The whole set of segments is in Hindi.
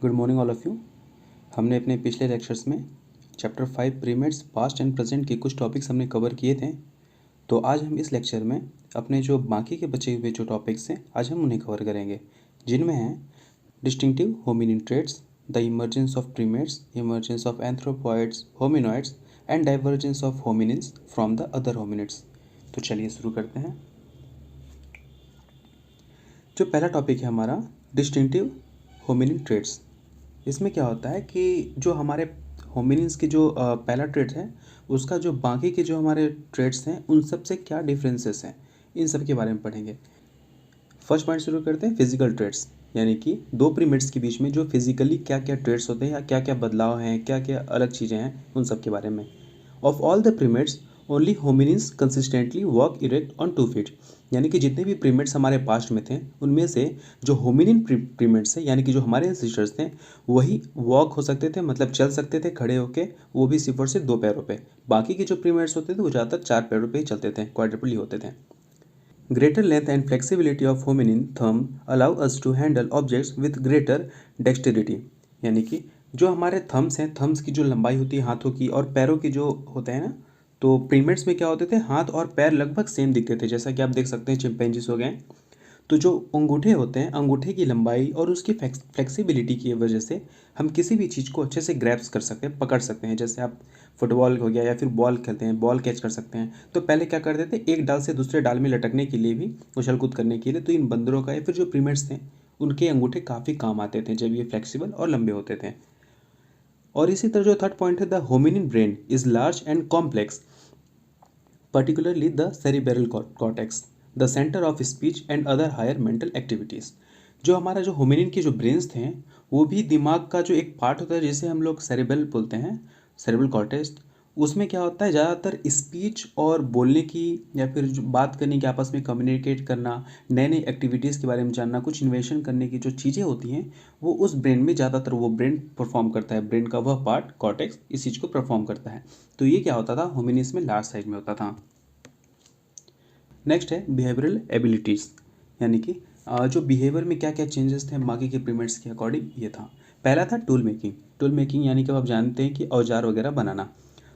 Good morning all of you. हमने अपने पिछले लेक्चर्स में chapter 5 primates past and present के कुछ टॉपिक्स हमने कवर किए थे। तो आज हम इस लेक्चर में अपने जो बाकी के बचे हुए जो टॉपिक्स हैं आज हम उन्हें कवर करेंगे, जिनमें हैं distinctive hominin traits, the emergence of primates, emergence of anthropoids, hominoids and divergence of hominins from the other hominids. तो चलिए शुरू करते हैं। जो पहला टॉपिक है हमारा डिस्टिंक्टिव होमिनिन ट्रेट्स। इसमें क्या होता है कि जो हमारे होमिनिन्स की जो पहला ट्रेट है उसका जो बाकी के जो हमारे ट्रेट्स हैं उन सब से क्या डिफरेंसेस हैं, इन सब के बारे में पढ़ेंगे। फर्स्ट पॉइंट शुरू करते हैं फिजिकल ट्रेट्स, यानी कि दो प्रीमेट्स के बीच में जो फिजिकली क्या क्या ट्रेट्स होते हैं या क्या क्या बदलाव हैं, क्या क्या अलग चीज़ें हैं, उन सब के बारे में। Of all the primates only hominins consistently walk erect on 2 feet, यानी कि जितने भी प्रीमेट्स हमारे पास्ट में थे उनमें से जो होमिनिन प्रीमेट्स है यानी कि जो हमारे एंसेस्टर्स थे वही वॉक हो सकते थे, मतलब चल सकते थे खड़े होके, वो भी सिर्फ और सिर्फ 2 पैरों पे। बाकी के जो प्रीमेट्स होते थे वो ज़्यादातर 4 पैरों पे ही चलते थे, क्वाड्रुपली होते थे। Greater length and flexibility of hominin thumb allow us to handle objects with greater dexterity, यानी कि जो हमारे थम्स हैं, थम्स की जो लंबाई होती है हाथों की और पैरों की जो होते हैं ना, तो प्रीमेट्स में क्या होते थे, हाथ और पैर लगभग सेम दिखते थे। जैसा कि आप देख सकते हैं चिंपैंजीज हो गए, तो जो अंगूठे होते हैं, अंगूठे की लंबाई और उसकी फ्लेक्सिबिलिटी की वजह से हम किसी भी चीज़ को अच्छे से ग्रैप्स कर सकते हैं, पकड़ सकते हैं। जैसे आप फुटबॉल हो गया या फिर बॉल खेलते हैं, बॉल कैच कर सकते हैं, तो पहले क्या करते थे, एक डाल से दूसरे डाल में लटकने के लिए भी, उछल कूद करने के लिए, तो इन बंदरों का या फिर जो प्रीमेट्स थे उनके अंगूठे काफ़ी काम आते थे जब ये फ्लेक्सिबल और लंबे होते थे। और इसी तरह जो थर्ड पॉइंट है, the hominin brain is large and complex, particularly the cerebral cortex, the center of speech and other higher mental activities। जो हमारा जो होमिनिन के जो ब्रेन्स थे वो भी दिमाग का जो एक पार्ट होता है जिसे हम लोग सेरेबल बोलते हैं, सेरेबल कॉर्टेक्स। उसमें क्या होता है, ज़्यादातर स्पीच और बोलने की या फिर जो बात करने की, आपस में कम्युनिकेट करना, नए नए एक्टिविटीज़ के बारे में जानना, कुछ इन्वेशन करने की जो चीज़ें होती हैं वो उस ब्रेन में ज़्यादातर वो ब्रेन परफॉर्म करता है। ब्रेन का वह पार्ट कॉर्टेक्स इस चीज़ को परफॉर्म करता है। तो ये क्या होता था, होमिनिस में लार्ज साइज में होता था। नेक्स्ट है बिहेवियरल एबिलिटीज़, यानी कि जो बिहेवियर में क्या क्या चेंजेस थे बाकी के प्रीमेट्स के अकॉर्डिंग, ये था। पहला था टूल मेकिंग। टूल मेकिंग यानी कि आप जानते हैं कि औजार वगैरह बनाना।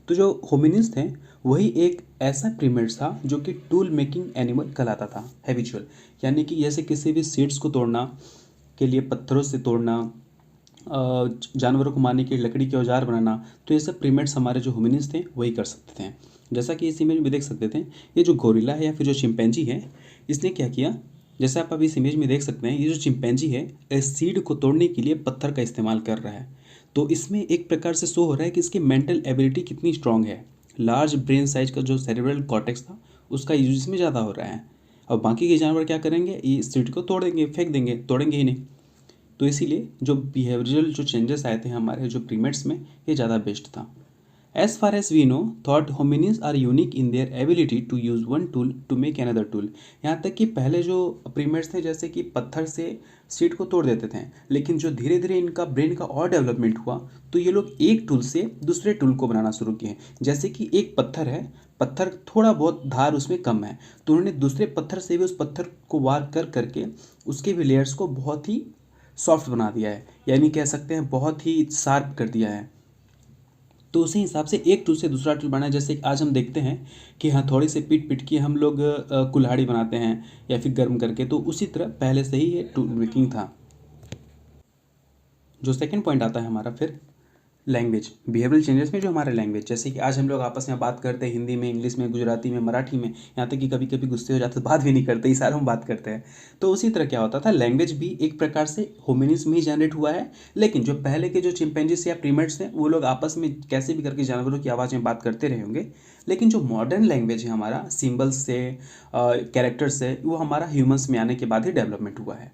तो जो होमिनिन्स थे वही एक ऐसा प्रीमेट था जो कि टूल मेकिंग एनिमल कहलाता था, हैबिचुअल, यानी कि जैसे किसी भी सीड्स को तोड़ना के लिए, पत्थरों से तोड़ना, जानवरों को मारने के लिए लकड़ी के औजार बनाना, तो ये सब प्रीमेट्स हमारे जो होमिनिन्स थे वही कर सकते थे। जैसा कि इस इमेज में देख सकते थे, ये जो गोरिल्ला है या फिर जो चिंपैंजी है, इसने क्या किया, जैसे आप अभी इस इमेज में देख सकते हैं, ये जो चिंपैंजी है सीड को तोड़ने के लिए पत्थर का इस्तेमाल कर रहा है। तो इसमें एक प्रकार से शो हो रहा है कि इसकी मेंटल एबिलिटी कितनी स्ट्रांग है। लार्ज ब्रेन साइज का जो सेरेब्रल कॉर्टेक्स था उसका यूज इसमें ज़्यादा हो रहा है। अब बाकी के जानवर क्या करेंगे, ये सीड को तोड़ देंगे, फेंक देंगे, तोड़ेंगे ही नहीं। तो इसीलिए जो बिहेवियरल जो चेंजेस आए थे हमारे जो प्रीमेट्स में, ये ज़्यादा बेस्ट था। As far as we know, thought hominins are unique in their ability to use one tool to make another tool। यहाँ तक कि पहले जो प्रीमेट्स थे जैसे कि पत्थर से सीट को तोड़ देते थे, लेकिन जो धीरे धीरे इनका ब्रेन का और डेवलपमेंट हुआ तो ये लोग एक टूल से दूसरे टूल को बनाना शुरू किए। जैसे कि एक पत्थर है, पत्थर थोड़ा बहुत धार उसमें कम है, तो उन्होंने दूसरे पत्थर से भी उस पत्थर को वार कर करके उसके भी लेयर्स को बहुत ही सॉफ्ट बना दिया है, यानी कह सकते हैं बहुत ही शार्प कर दिया है। तो उसी हिसाब से एक टूल से दूसरा टूल बनाए। जैसे कि आज हम देखते हैं कि हथौड़ी से पीट पीट के हम लोग कुल्हाड़ी बनाते हैं या फिर गर्म करके, तो उसी तरह पहले से ही ये टूल मेकिंग था। जो सेकंड पॉइंट आता है हमारा फिर लैंग्वेज, बिहेवियरल चेंजेस में जो हमारे लैंग्वेज, जैसे कि आज हम लोग आपस में बात करते हैं हिंदी में, इंग्लिश में, गुजराती में, मराठी में, यहाँ तक कि कभी कभी गुस्से हो जाते तो बात भी नहीं करते, इशारों में बात करते हैं। तो उसी तरह क्या होता था, लैंग्वेज भी एक प्रकार से होमिनिन्स में ही जनरेट हुआ है। लेकिन जो पहले के जो चिंपैंजीज या प्रीमेट्स थे वो लोग आपस में कैसे भी करके जानवरों की आवाज़ में बात करते रहे होंगे। लेकिन जो मॉडर्न लैंग्वेज है हमारा, सिम्बल्स से, कैरेक्टर्स से, वो हमारा ह्यूमन्स में आने के बाद ही डेवलपमेंट हुआ है,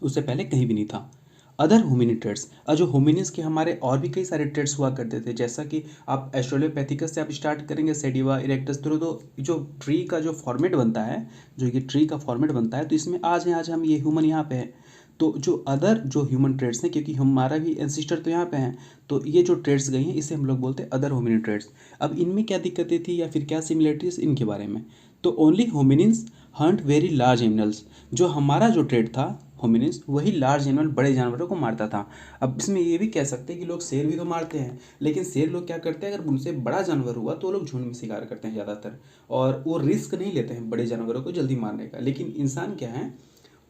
उससे पहले कहीं भी नहीं था। अदर होमिनिन ट्रेड्स, जो होमिनिन्स के हमारे और भी कई सारे ट्रेड्स हुआ करते थे, जैसा कि आप एस्ट्रोलोपैथिकस से आप स्टार्ट करेंगे, सेडिवा इरेक्टस, तो जो ट्री का जो फॉर्मेट बनता है, जो ये ट्री का फॉर्मेट बनता है, तो इसमें आज हम ये ह्यूमन यहाँ पे है। तो जो अदर जो ह्यूमन ट्रेड्स हैं, क्योंकि हमारा भी एंसिस्टर तो यहाँ पे हैं, तो ये जो ट्रेड्स गई हैं इसे हम लोग बोलते हैं अदर होमिनिन ट्रेड्स। अब इनमें क्या दिक्कतें थी या फिर क्या सिमिलरिटीज, इनके बारे में। तो only hominins Hunt very large animals, जो हमारा जो ट्रेड था होमिनिन्स वही लार्ज एनिमल बड़े जानवरों को मारता था। अब इसमें ये भी कह सकते हैं कि लोग शेर भी तो मारते हैं, लेकिन शेर लोग क्या करते हैं, अगर उनसे बड़ा जानवर हुआ तो वो लोग झुंड में शिकार करते हैं ज़्यादातर, और वो रिस्क नहीं लेते हैं बड़े जानवरों को जल्दी मारने का। लेकिन इंसान क्या है,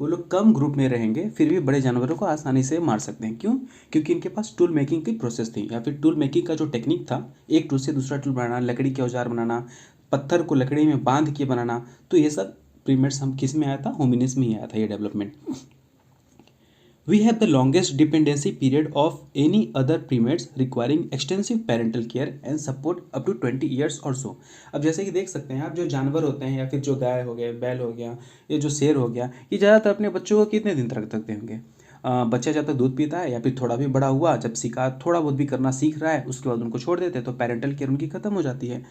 वो लोग कम ग्रुप में रहेंगे फिर भी बड़े जानवरों को आसानी से मार सकते हैं। क्यों? क्योंकि इनके पास टूल मेकिंग की प्रोसेस थी, या फिर टूल मेकिंग का जो टेक्निक था, एक टूल से दूसरा टूल बनाना, लकड़ी के औजार बनाना, पत्थर को लकड़ी में बांध के बनाना, तो ये सब प्रीमेट्स हम किस में आया था, होमिनिन्स में ही आया था ये development. We have the longest dependency period of any other primates requiring extensive parental care and support up to 20 years or so। अब जैसे कि देख सकते हैं आप, जो जानवर होते हैं या फिर जो गाय हो गए, बैल हो गया, ये जो शेर हो गया, ये ज़्यादातर अपने बच्चों को कितने दिन तक रखते होंगे? बच्चा जब तक दूध पीता है या फिर थोड़ा भी बड़ा हुआ, जब शिकार थोड़ा बहुत भी करना सीख रहा है, उसके बाद उनको छोड़ देते हैं, तो पेरेंटल केयर उनकी खत्म हो जाती है।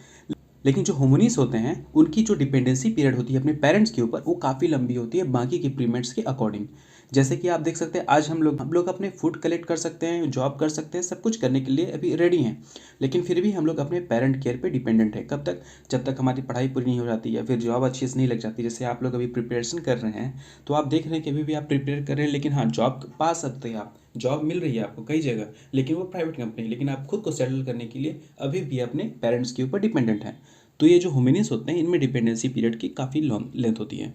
लेकिन जो होमिनिस होते हैं उनकी जो डिपेंडेंसी पीरियड होती है अपने पेरेंट्स के ऊपर, वो काफ़ी लंबी होती है बाकी के प्रीमेट्स के अकॉर्डिंग। जैसे कि आप देख सकते हैं, आज हम लोग अपने फूड कलेक्ट कर सकते हैं, जॉब कर सकते हैं, सब कुछ करने के लिए अभी रेडी हैं, लेकिन फिर भी हम लोग अपने पेरेंट केयर पे डिपेंडेंट है। कब तक? जब तक हमारी पढ़ाई पूरी नहीं हो जाती या फिर जॉब अच्छी से नहीं लग जाती। जैसे आप लोग अभी प्रिपरेशन कर रहे हैं, तो आप देख रहे हैं कि अभी भी आप प्रिपेयर कर रहे हैं, लेकिन हाँ, जॉब पा सकते हैं आप, जॉब मिल रही है आपको कई जगह, लेकिन वो प्राइवेट कंपनी, लेकिन आप खुद को सेटल करने के लिए अभी भी अपने पेरेंट्स के ऊपर डिपेंडेंट हैं। तो ये जो होमिनिन्स होते हैं, इनमें डिपेंडेंसी पीरियड की काफ़ी लॉन्ग लेंथ होती है।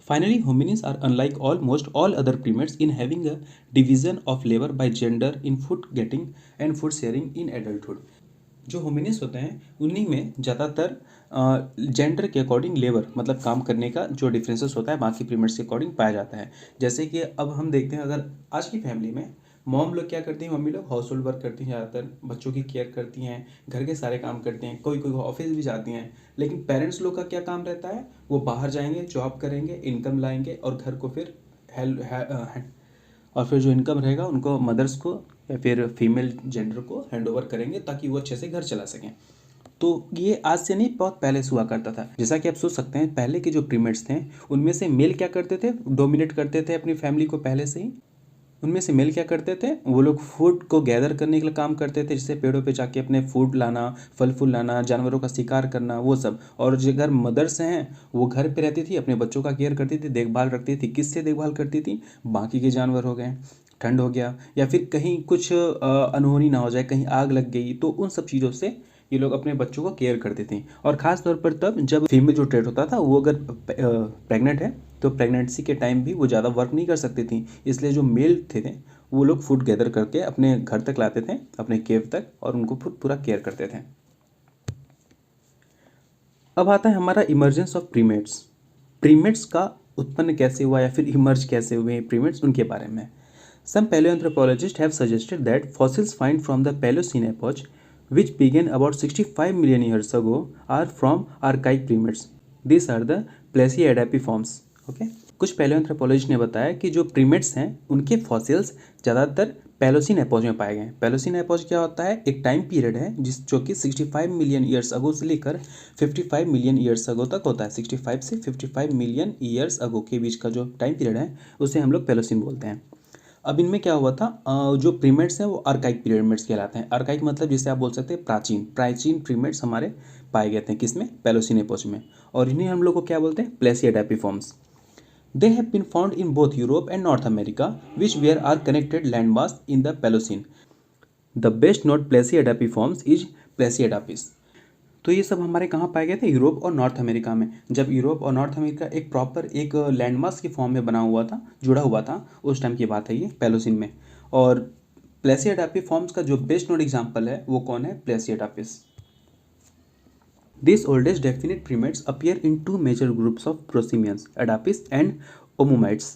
Finally, hominins are unlike almost all other primates in having a division of labor by gender in food getting and food sharing in adulthood। जो होमिनिन्स होते हैं उन्हीं में ज़्यादातर जेंडर के अकॉर्डिंग लेबर, मतलब काम करने का जो डिफरेंसेस होता है बाकी प्रीमेट्स के अकॉर्डिंग पाया जाता है। जैसे कि अब हम देखते हैं, अगर आज की फैमिली में मॉम लोग क्या करती हैं, मम्मी लोग हाउस होल्ड वर्क करती हैं, ज़्यादातर बच्चों की केयर करती हैं, घर के सारे काम करती हैं, कोई कोई ऑफिस भी जाती हैं। लेकिन पेरेंट्स लोग का क्या काम रहता है, वो बाहर जाएंगे, जॉब करेंगे, इनकम लाएंगे, और घर को फिर और फिर जो इनकम रहेगा उनको मदर्स को या फिर फीमेल जेंडर को हैंड ओवर करेंगे, ताकि वो अच्छे से घर चला सकें। तो ये आज से नहीं, बहुत पहले से हुआ करता था। जैसा कि आप सोच सकते हैं, पहले के जो प्रीमेट्स थे उनमें से मेल क्या करते थे, डोमिनेट करते थे अपनी फैमिली को पहले से ही। उनमें से मेल क्या करते थे, वो लोग फूड को गैदर करने के लिए काम करते थे, जैसे पेड़ों पे जाके अपने फूड लाना, फल फूल लाना, जानवरों का शिकार करना, वो सब। और जो घर मदर्स हैं वो घर पे रहती थी, अपने बच्चों का केयर करती थी, देखभाल रखती थी। किससे देखभाल करती थी? बाकी के जानवर हो गए, ठंड हो गया, या फिर कहीं कुछ अनहोनी ना हो जाए, कहीं आग लग गई, तो उन सब चीज़ों से ये लोग अपने बच्चों को केयर करते थे। और ख़ास तौर पर तब जब फीमेल जो ट्रेड होता था, वो अगर प्रेग्नेंट है तो प्रेगनेंसी के टाइम भी वो ज़्यादा वर्क नहीं कर सकती थी, इसलिए जो मेल थे वो लोग फूड गैदर करके अपने घर तक लाते थे, अपने केव तक, और उनको पूरा केयर करते थे। अब आता है हमारा इमर्जेंस ऑफ प्रीमेट्स। प्रीमेट्स का उत्पन्न कैसे हुआ या फिर इमर्ज कैसे हुए प्रीमेट्स, उनके बारे में। सम paleoanthropologists have suggested that fossils found from the Paleocene epoch, which began about 65 million years ago, are from archaic primates. These are the Placiadapiforms. Okay? कुछ पैलियोएंथ्रोपोलॉजिस्ट ने बताया कि जो प्रीमेट्स हैं उनके फॉसिल्स ज़्यादातर पैलोसिन एपोज में पाए गए। पैलोसिन एपोज क्या होता है? एक टाइम पीरियड है जो कि 65 मिलियन ईयर्स अगो से लेकर 55 मिलियन ईयर्स अगो तक होता है। 65 से 55 मिलियन ईयर्स अगो के बीच का जो टाइम पीरियड है उसे हम लोग पैलोसिन बोलते हैं। अब इनमें क्या हुआ था, जो प्रीमेट्स हैं वो आर्काइक प्रीमेट्स कहलाते हैं। आर्काइक मतलब जिसे आप बोल सकते हैं प्राचीन प्रीमेट्स हमारे पाए गए थे किसमें? पैलोसिन एपोज में। और इन्हें हम लोग को क्या बोलते हैं? प्लेसियोडापिफॉर्म्स। They have been found in both Europe and North America, which were are connected landmass in the Paleocene. The best known Placiadapiforms is Placiadapis। तो ये सब हमारे कहाँ पाए गए थे? यूरोप और नॉर्थ अमेरिका में। जब यूरोप और नॉर्थ अमेरिका एक प्रॉपर एक लैंडमास के फॉर्म में बना हुआ था, जुड़ा हुआ था, उस टाइम की बात है ये, पैलोसिन में। और प्लेसियोडापिफॉर्म्स का जो बेस्ट नोन एग्जाम्पल है वो कौन है? प्लेसियोडापिस। These oldest definite primates appear in two major groups of prosimians, Adapis and Omomites।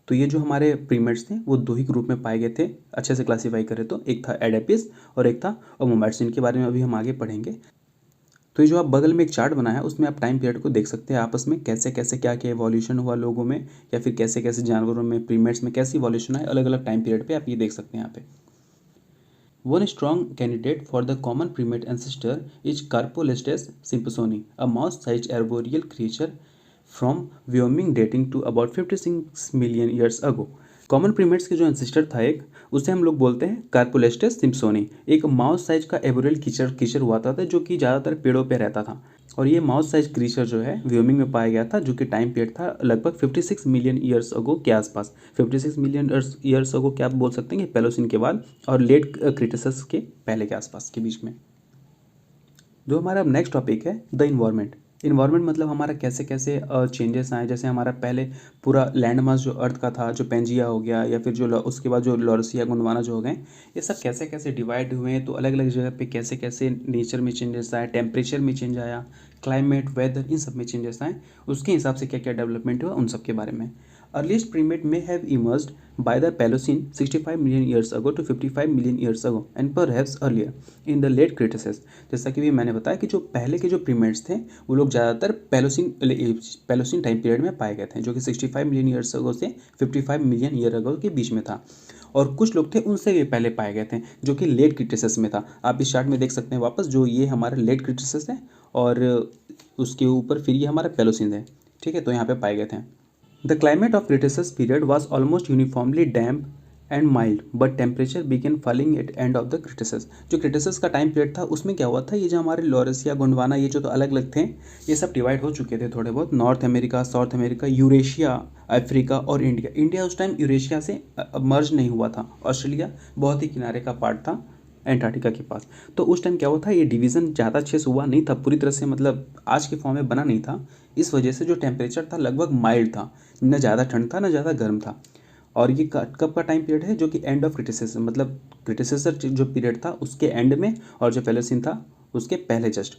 तो ये जो हमारे प्रीमेट्स थे वो दो ही ग्रुप में पाए गए थे, अच्छे से क्लासीफाई करें तो। एक था एडापिस और एक था ओमोमाइट्स, इनके बारे में अभी हम आगे पढ़ेंगे। तो ये जो आप बगल में एक चार्ट बनाया है उसमें आप टाइम पीरियड को देख सकते हैं, आपस में कैसे कैसे क्या क्या इवोल्यूशन हुआ लोगों में, या फिर कैसे कैसे जानवरों में, प्रीमेट्स में कैसी इवोल्यूशन है, अलग अलग टाइम पीरियड पे आप ये देख सकते हैं यहाँ पे। One strong candidate for the common primate ancestor is Carpolestes simpsoni, a mouse-sized arboreal creature from Wyoming dating to about 56 million years ago। Common primates के जो एंसेस्टर था एक, उसे हम लोग बोलते हैं कार्पोलेस्टेस सिम्पसोनी। एक माउस साइज का एबोरियल कीचड़ हुआ था जो कि ज़्यादातर पेड़ों पे रहता था। और ये माउस साइज क्रीचर जो है व्योमिंग में पाया गया था, जो कि टाइम पीरियड था लगभग 56 मिलियन ईयर्स अगो के आसपास। 56 मिलियन ईयर्स अगो क्या आप बोल सकते हैं कि पैलोसिन के बाद और लेट क्रिटेशस के पहले के आसपास के बीच में। जो हमारा नेक्स्ट टॉपिक है द इन्वायरमेंट। इन्वायरमेंट मतलब हमारा कैसे कैसे चेंजेस आए। जैसे हमारा पहले पूरा लैंड मास जो अर्थ का था, जो पेंजिया हो गया या फिर जो उसके बाद जो लॉरसिया गोंडवाना जो हो गए, ये सब कैसे कैसे डिवाइड हुए हैं। तो अलग अलग जगह पे कैसे कैसे नेचर में चेंजेस आए, टेम्परेचर में चेंज आया, क्लाइमेट, वेदर, इन सब में चेंजेस आए, उसके हिसाब से क्या क्या डेवलपमेंट हुआ, उन सब के बारे में। Earliest primate may have emerged by the Paleocene 65 million years ago to 55 million years ago and perhaps earlier in the late Cretaceous। जैसा कि भी मैंने बताया कि जो पहले के जो primates थे वो लोग ज़्यादातर पैलोसिन टाइम पीरियड में पाए गए थे, जो कि 65 मिलियन ईयर्स अगो से 55 मिलियन ईयर अगो के बीच में था। और कुछ लोग थे उनसे भी पहले पाए गए थे, जो कि लेट क्रिटेशियस में था। आप इस चार्ट में देख सकते हैं वापस, जो ये हमारा लेट क्रिटेशियस है और उसके ऊपर फिर ये हमारा पैलोसिन है। ठीक है, तो यहाँ पे पाए गए थे। The climate of Cretaceous period was almost uniformly damp and mild, but temperature began falling at end of the Cretaceous। जो Cretaceous का टाइम पीरियड था उसमें क्या हुआ था, ये जो हमारे लॉरेसिया गोंडवाना ये जो तो अलग अलग थे, ये सब डिवाइड हो चुके थे थोड़े बहुत। North America, south America, Eurasia, Africa और इंडिया। इंडिया उस टाइम यूरेशिया से मर्ज नहीं हुआ था। ऑस्ट्रेलिया बहुत ही किनारे का पार्ट था एंटार्क्टिका के पास। तो उस टाइम क्या हुआ था, ये डिवीज़न ज़्यादा अच्छे से हुआ नहीं था, पूरी तरह से मतलब आज के फॉर्म में बना नहीं था। इस वजह से जो टेम्परेचर था लगभग माइल्ड था, न ज़्यादा ठंड था न ज़्यादा गर्म था। और ये कब का टाइम पीरियड है, जो कि एंड ऑफ क्रिटिसिस, मतलब क्रिटिसिसर जो पीरियड था उसके एंड में, और जो पैलेसिन था उसके पहले just.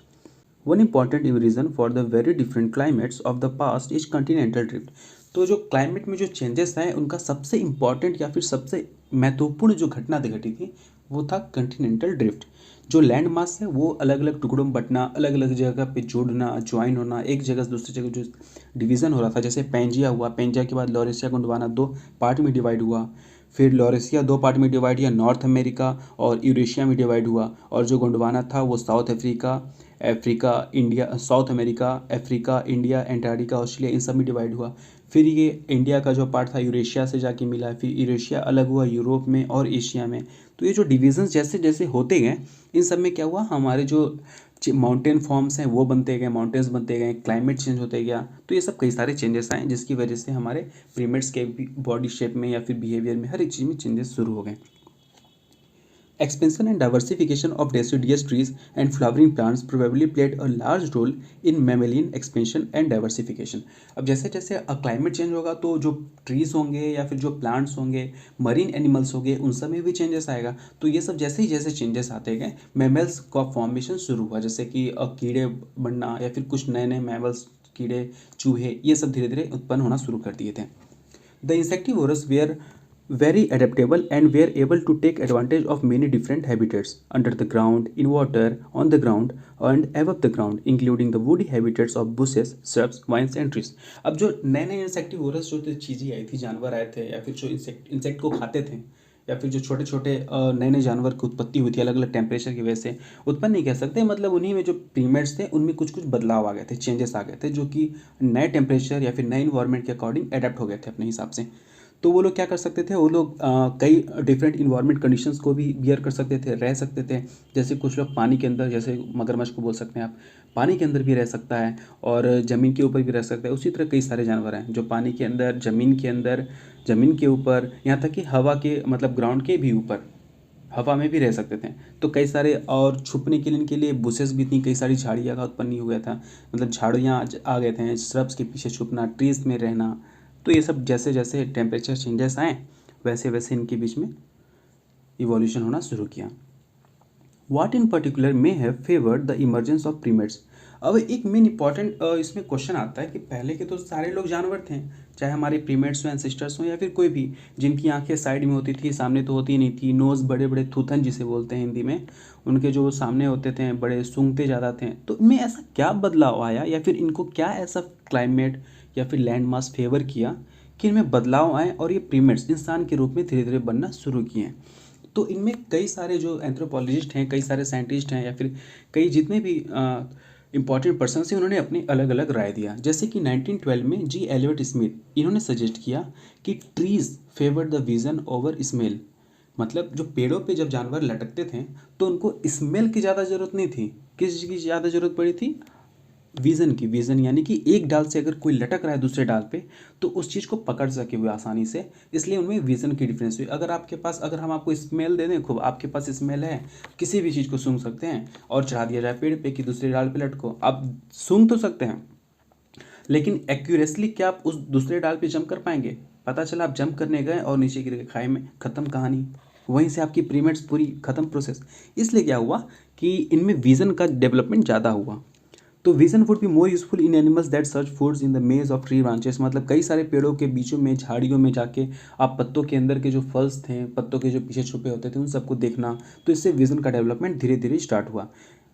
One important reason for the very different climates of the past is Continental drift. तो जो क्लाइमेट में जो चेंजेस आए उनका सबसे इम्पॉर्टेंट या फिर सबसे महत्वपूर्ण जो घटना घटी थी वो था कंटिनेंटल ड्रिफ्ट। जो लैंड मास है वो अलग अलग टुकड़ों में बंटना, अलग अलग जगह पे जुड़ना, ज्वाइन होना, एक जगह से दूसरी जगह जो डिवीज़न हो रहा था। जैसे पेंजिया हुआ, पेंजिया के बाद लॉरेसिया गोंडवाना दो पार्ट में डिवाइड हुआ, फिर लॉरेसिया दो पार्ट में डिवाइड हुआ, नॉर्थ अमेरिका और यूरेशिया में डिवाइड हुआ, और जो गोंडवाना था वो South Africa, India, South America, Africa, India, Antarctica, Australia, इन सब में डिवाइड हुआ। फिर ये इंडिया का जो पार्ट था यूरेशिया से जाके मिला, फिर यूरेशिया अलग हुआ यूरोप में और एशिया में। तो ये जो डिविजन्स जैसे जैसे होते गए, इन सब में क्या हुआ, हमारे जो माउंटेन फॉर्म्स हैं वो बनते गए, माउंटेन्स बनते गए, क्लाइमेट चेंज होते गया। तो ये सब कई सारे चेंजेस आए, जिसकी वजह से हमारे प्रीमेट्स के बॉडी शेप में या फिर बिहेवियर में हर एक चीज़ में चेंजेस शुरू हो गए। Expansion and diversification of deciduous trees and flowering plants probably played a large role in mammalian expansion and diversification। अब जैसे जैसे क्लाइमेट चेंज होगा तो जो ट्रीज होंगे या फिर जो प्लांट्स होंगे, मरीन एनिमल्स होंगे, उन सब में भी चेंजेस आएगा। तो ये सब जैसे ही जैसे चेंजेस आते गए, मैमल्स का फॉर्मेशन शुरू हुआ, जैसे कि कीड़े बनना या फिर कुछ नए नए मैमल्स, कीड़े, चूहे, ये सब धीरे धीरे उत्पन्न होना शुरू कर दिए थे। The insectivorous were very adaptable and were able to take advantage of many different habitats under the ground, in water, on the ground and above the ground, including the woody habitats of bushes, shrubs, vines and trees। अब जो नए नए इंसेक्टिवोरस जो चीज़ें आई थी, जानवर आए थे या फिर जो इंसेक्ट को खाते थे, या फिर जो छोटे छोटे नए नए जानवर की उत्पत्ति हुई थी अलग अलग टेम्परेचर की वजह से, उत्पन्न नहीं कह सकते, मतलब उन्हीं में जो प्रीमेट्स थे उनमें कुछ कुछ बदलाव आ गए थे, चेंजेस आ गए थे, जो कि नए टेम्परेचर या फिर नए इन्वायरमेंट के अकॉर्डिंग अडेप्ट हो गए थे अपने हिसाब से। तो वो लोग क्या कर सकते थे, वो लोग कई डिफरेंट इन्वायरमेंट कंडीशंस को भी बियर कर सकते थे, रह सकते थे। जैसे कुछ लोग पानी के अंदर, जैसे मगरमच्छ को बोल सकते हैं आप, पानी के अंदर भी रह सकता है और ज़मीन के ऊपर भी रह सकता है। उसी तरह कई सारे जानवर हैं जो पानी के अंदर, ज़मीन के ऊपर, यहाँ तक कि हवा के, मतलब ग्राउंड के भी ऊपर, हवा में भी रह सकते थे। तो कई सारे, और छुपने के लिए इनके लिए बुशेस भी थी, कई सारी झाड़ियाँ का उत्पन्न हुआ था, मतलब झाड़ियाँ आ गए थे, श्रब्स के पीछे छुपना, ट्रीज में रहना। तो ये सब जैसे जैसे टेम्परेचर चेंजेस आए वैसे वैसे इनके बीच में इवोल्यूशन होना शुरू किया। What in particular may have favored the emergence of primates। अब एक मेन इंपॉर्टेंट इसमें क्वेश्चन आता है कि पहले के तो सारे लोग जानवर थे, चाहे हमारे प्रीमेट्स हो, एंसेस्टर्स हो, या फिर कोई भी, जिनकी आंखें साइड में होती थी, सामने तो होती नहीं थी, नोज़ बड़े बड़े थूथन जिसे बोलते हैं हिंदी में, उनके जो सामने होते थे बड़े सूंघते ज़्यादा थे। तो इनमें ऐसा क्या बदलाव आया, या फिर इनको क्या ऐसा क्लाइमेट या फिर लैंड मास फेवर किया कि इनमें बदलाव आए और ये प्रीमेट्स इंसान के रूप में धीरे धीरे बनना शुरू किए हैं। तो इनमें कई सारे जो एंथ्रोपोलॉजिस्ट हैं, कई सारे साइंटिस्ट हैं, या फिर कई जितने भी इंपॉर्टेंट पर्सन से उन्होंने अपनी अलग अलग राय दिया। जैसे कि 1912 में जी एलियट स्मिथ इन्होंने सजेस्ट किया कि trees favour the vision over smell. मतलब जो पेड़ों पे जब जानवर लटकते थे तो उनको स्मेल की ज़्यादा ज़रूरत नहीं थी। किस चीज़ की ज़्यादा ज़रूरत पड़ी थी? विज़न की। विज़न यानी कि एक डाल से अगर कोई लटक रहा है दूसरे डाल पे तो उस चीज़ को पकड़ सके हुए आसानी से, इसलिए उनमें विज़न की डिफरेंस हुई। अगर आपके पास, अगर हम आपको स्मेल दे दें, खूब आपके पास स्मेल है, किसी भी चीज़ को सूंघ सकते हैं और चढ़ा दिया जाए पेड़ पे कि दूसरे डाल पे लटको, आप सूंघ तो सकते हैं लेकिन एक्यूरेसली क्या आप उस दूसरे डाल पे जंप कर पाएंगे? पता चला आप जंप करने गए और नीचे गिर गए खाई में, खत्म कहानी। वहीं से आपकी प्रीमेट्स पूरी खत्म प्रोसेस। इसलिए क्या हुआ कि इनमें विजन का डेवलपमेंट ज़्यादा हुआ। तो vision would be more useful in animals that search foods in the मेज ऑफ ट्री ब्रांचेस। मतलब कई सारे पेड़ों के बीचों में, झाड़ियों में जाके आप पत्तों के अंदर के जो फल्स थे, पत्तों के जो पीछे छुपे होते थे, उन सबको देखना। तो इससे विजन का डेवलपमेंट धीरे धीरे स्टार्ट हुआ।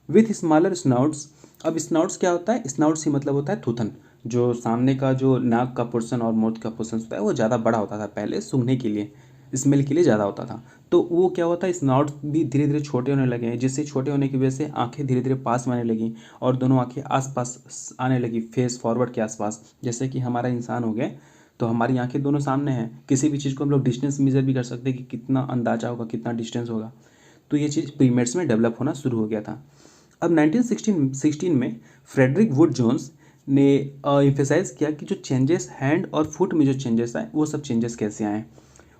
With smaller snouts. अब स्नाउट्स क्या होता है? स्नाउट से मतलब होता है थूथन। जो सामने का जो नाक का पोर्शन और मुंह का पोर्शन होता है वो ज़्यादा बड़ा होता था पहले, सूंघने के लिए, स्मेल के लिए ज़्यादा होता था। तो वो क्या होता है, स्नॉट भी धीरे धीरे छोटे होने लगे हैं, जिससे छोटे होने की वजह से आंखें धीरे धीरे पास में आने लगी और दोनों आंखें आसपास आने लगी, फेस फॉरवर्ड के आसपास। जैसे कि हमारा इंसान हो गया तो हमारी आंखें दोनों सामने हैं, किसी भी चीज़ को हम लोग डिस्टेंस मेजर भी कर सकते हैं कि कितना अंदाजा होगा, कितना डिस्टेंस होगा। तो ये चीज़ प्रीमेट्स में डेवलप होना शुरू हो गया था। अब 1916 में फ्रेडरिक वुड जोन्स ने इम्फेसाइज किया कि जो चेंजेस हैंड और फुट में जो चेंजेस आए वो सब चेंजेस कैसे आए।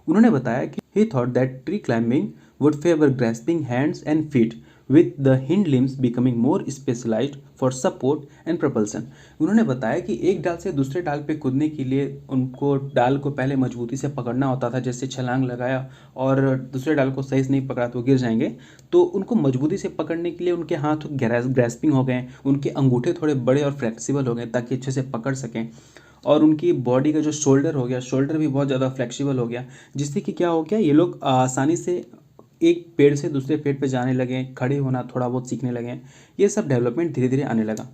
उन्होंने बताया कि he thought that tree climbing would favor grasping hands and feet with the hind limbs becoming more specialized for support and propulsion। उन्होंने बताया कि एक डाल से दूसरे डाल पे कूदने के लिए उनको डाल को पहले मजबूती से पकड़ना होता था। जैसे छलांग लगाया और दूसरे डाल को सही से नहीं पकड़ा तो गिर जाएंगे, तो उनको मजबूती से पकड़ने के लिए उनके हाथ ग्रैस्पिंग हो गए, उनके अंगूठे थोड़े बड़े और फ्लेक्सिबल हो गए ताकि अच्छे से पकड़ सकें। और उनकी बॉडी का जो शोल्डर हो गया, शोल्डर भी बहुत ज़्यादा फ्लेक्सिबल हो गया, जिससे कि क्या हो गया, ये लोग आसानी से एक पेड़ से दूसरे पेड़ पे जाने लगे, खड़े होना थोड़ा बहुत सीखने लगे। ये सब डेवलपमेंट धीरे धीरे आने लगा।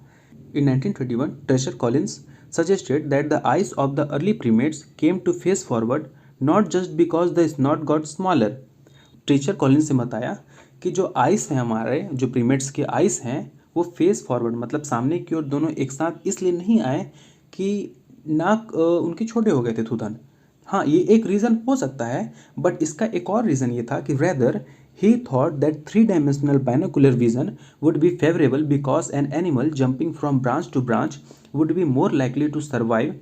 In 1921, Treasure Collins suggested that the eyes of the early primates came to face forward not just because the snout got smaller। Treacher Collins से बताया कि जो आइस हैं हमारे, जो प्रीमेट्स के आइस हैं, वो फेस फॉरवर्ड मतलब सामने की ओर दोनों एक साथ इसलिए नहीं आए कि नाक उनके छोटे हो गए थे, थूथन। हाँ, ये एक रीज़न हो सकता है, बट इसका एक और रीज़न ये था कि rather he thought that three-dimensional binocular vision would be favorable because an animal jumping from branch to branch would be more likely to survive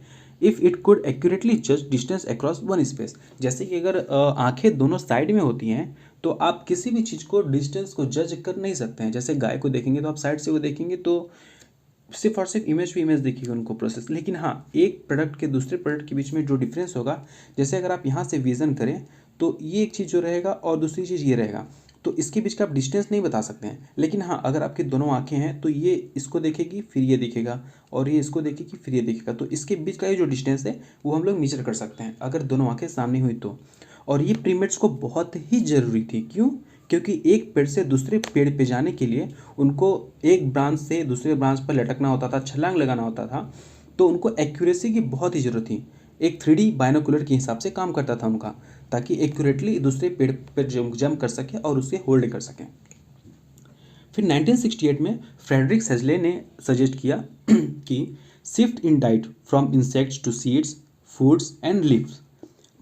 if it could accurately judge distance across one space। जैसे कि अगर आंखें दोनों साइड में होती हैं तो आप किसी भी चीज़ को, डिस्टेंस को जज कर नहीं सकते हैं। जैसे गाय को देखेंगे तो आप साइड से वो देखेंगे तो सिर्फ और सिर्फ इमेज पे इमेज दिखेगी उनको प्रोसेस। लेकिन हाँ, एक प्रोडक्ट के दूसरे प्रोडक्ट के बीच में जो डिफरेंस होगा, जैसे अगर आप यहाँ से विज़न करें तो ये एक चीज़ जो रहेगा और दूसरी चीज़ ये रहेगा, तो इसके बीच का आप डिस्टेंस नहीं बता सकते हैं। लेकिन हाँ, अगर आपकी दोनों आंखें हैं तो ये इसको देखेगी फिर ये दिखेगा और ये इसको देखेगी फिर ये दिखेगा, तो इसके बीच का ये जो डिस्टेंस है वो हम लोग मेजर कर सकते हैं अगर दोनों आंखें सामने हुई तो। और ये प्रीमेट्स को बहुत ही ज़रूरी थी। क्यों? क्योंकि एक पेड़ से दूसरे पेड़ पे जाने के लिए उनको एक ब्रांच से दूसरे ब्रांच पर लटकना होता था, छलांग लगाना होता था, तो उनको एक्यूरेसी की बहुत ही ज़रूरत थी। एक 3D बाइनोकुलर के हिसाब से काम करता था उनका, ताकि एक्यूरेटली दूसरे पेड़ पर जंप कर सके और उसे होल्ड कर सकें। फिर 1968 में फ्रेडरिक सेजले ने सजेस्ट किया कि shift in diet from insects to seeds, foods and leaves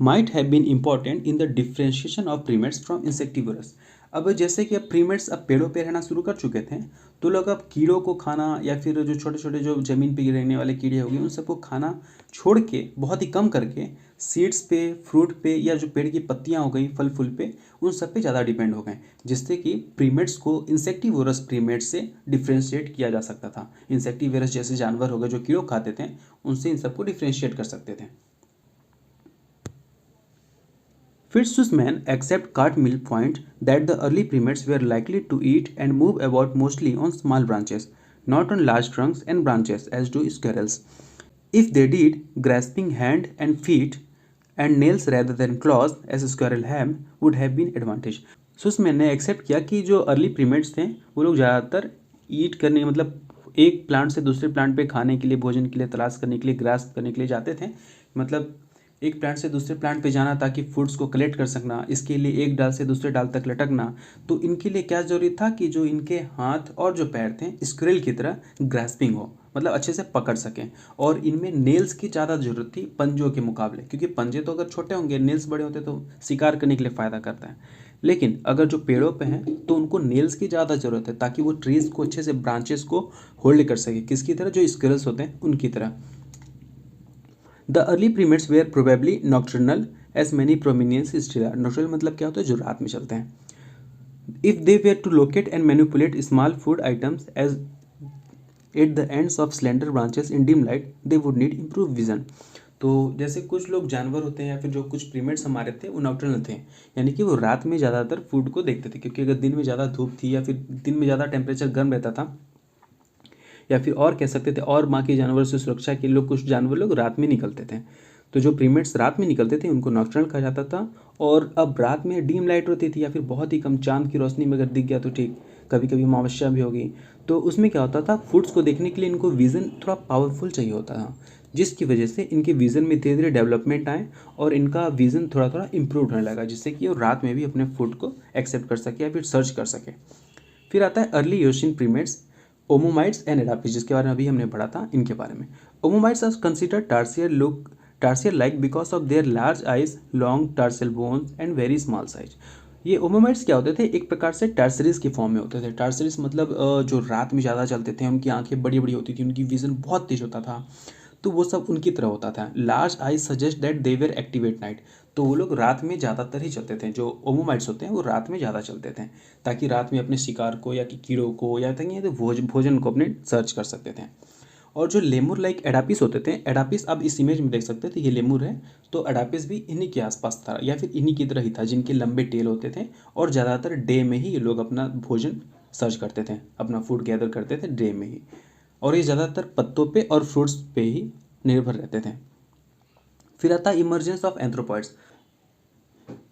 might have been important in the differentiation of primates from insectivorous। अब जैसे कि अब प्रीमेट्स अब पेड़ों पे रहना शुरू कर चुके थे, तो लोग अब कीड़ों को खाना या फिर जो छोटे छोटे जो ज़मीन पे रहने वाले कीड़े हो गए उन सबको खाना छोड़ के, बहुत ही कम करके सीड्स पे, फ्रूट पे या जो पेड़ की पत्तियां हो गई, फल फूल पे, उन सब पे ज़्यादा डिपेंड हो गए, जिससे कि प्रीमेट्स को इंसेक्टिवोरस प्रीमेट्स से डिफ्रेंशिएट किया जा सकता था। इंसेक्टिवोरस जैसे जानवर हो गए जो कीड़ों खाते थे, उनसे इन सबको डिफ्रेंशिएट कर सकते थे। Fitzsusman accepted Cartmill's point that the early primates were likely to eat and move about mostly on small branches, not on large trunks and branches as do squirrels. If they did, grasping hand and feet and nails rather than claws as squirrel have would have been advantage। सुसमैन ने एक्सेप्ट किया कि जो अर्ली प्रीमेट्स थे वो लोग ज़्यादातर ईट करने, मतलब एक प्लांट से दूसरे प्लांट पे खाने के लिए, भोजन के लिए, तलाश करने के लिए, ग्रास्प करने के लिए जाते थे। मतलब एक प्लांट से दूसरे प्लांट पे जाना ताकि फूड्स को कलेक्ट कर सकना, इसके लिए एक डाल से दूसरे डाल तक लटकना। तो इनके लिए क्या ज़रूरी था कि जो इनके हाथ और जो पैर थे स्क्विरल की तरह ग्रैस्पिंग हो, मतलब अच्छे से पकड़ सकें। और इनमें नेल्स की ज़्यादा ज़रूरत थी पंजों के मुकाबले, क्योंकि पंजे तो अगर छोटे होंगे, नेल्स बड़े होते तो शिकार करने के लिए फ़ायदा करता है। लेकिन अगर जो पेड़ों पे हैं तो उनको नेल्स की ज़्यादा ज़रूरत है ताकि वो ट्रीज़ को अच्छे से, ब्रांचेस को होल्ड कर सके, किसकी तरह, जो स्क्विरल्स होते हैं उनकी तरह। The early primates were probably nocturnal as many prominence still are. Nocturnal मतलब क्या होता है, जो रात में चलते हैं। If they were to locate and manipulate small food items as at the ends of slender branches in dim light, they would need improved vision. तो जैसे कुछ लोग जानवर होते हैं या फिर जो कुछ प्रीमेट्स हमारे थे वो नॉक्टर्नल थे, यानी कि वो रात में ज़्यादातर फूड को देखते थे, क्योंकि अगर दिन में ज़्यादा धूप थी या फिर दिन में ज़्यादा टेम्परेचर गर्म रहता था, या फिर और कह सकते थे और बाकी जानवरों से सुरक्षा के लिए कुछ जानवर लोग रात में निकलते थे। तो जो प्रीमेट्स रात में निकलते थे उनको नॉक्टर्नल कहा जाता था। और अब रात में डीम लाइट होती थी या फिर बहुत ही कम चांद की रोशनी में अगर दिख गया तो ठीक, कभी कभी अमावस्या भी होगी, तो उसमें क्या होता था, फूड्स को देखने के लिए इनको विज़न थोड़ा पावरफुल चाहिए होता था, जिसकी वजह से इनके विज़न में धीरे धीरे डेवलपमेंट आए और इनका विज़न थोड़ा थोड़ा इंप्रूव होने लगा, जिससे कि वो रात में भी अपने फूड को एक्सेप्ट कर सके या फिर सर्च कर सके। फिर आता है अर्ली एशियन प्रीमेट्स, ओमोमाइट्स एंड एडापिस, जिसके बारे में अभी हमने पढ़ा था इनके बारे में। Omomyids are considered tarsier like because of their large eyes, long tarsal bones and very small size. ये ओमोमाइट्स क्या होते थे, एक प्रकार से टार्सरीज के फॉर्म में होते थे। टार्सरीज मतलब जो रात में ज़्यादा चलते थे, उनकी आंखें बड़ी बड़ी होती थी, उनकी विजन बहुत तेज होता था, तो वो सब उनकी तरह होता था। Large eyes suggest that they were active at night, तो वो लोग रात में ज़्यादातर ही चलते थे। जो ओमोमाइट्स होते हैं वो रात में ज़्यादा चलते थे, ताकि रात में अपने शिकार को या कि कीड़ों को या तक तो भोजन को अपने सर्च कर सकते थे। और जो लेमुर लाइक एडापिस होते थे, एडापिस आप इस इमेज में देख सकते थे, ये लेमुर है, तो एडापिस भी इन्हीं के आसपास था या फिर इन्हीं की तरह ही था, जिनके लंबे टेल होते थे और ज़्यादातर डे में ही ये लोग अपना भोजन सर्च करते थे, अपना फूड गैदर करते थे डे में ही। और ये ज़्यादातर पत्तों पे और फ्रूट्स पे ही निर्भर रहते थे। फिर आता है emergence of anthropoids.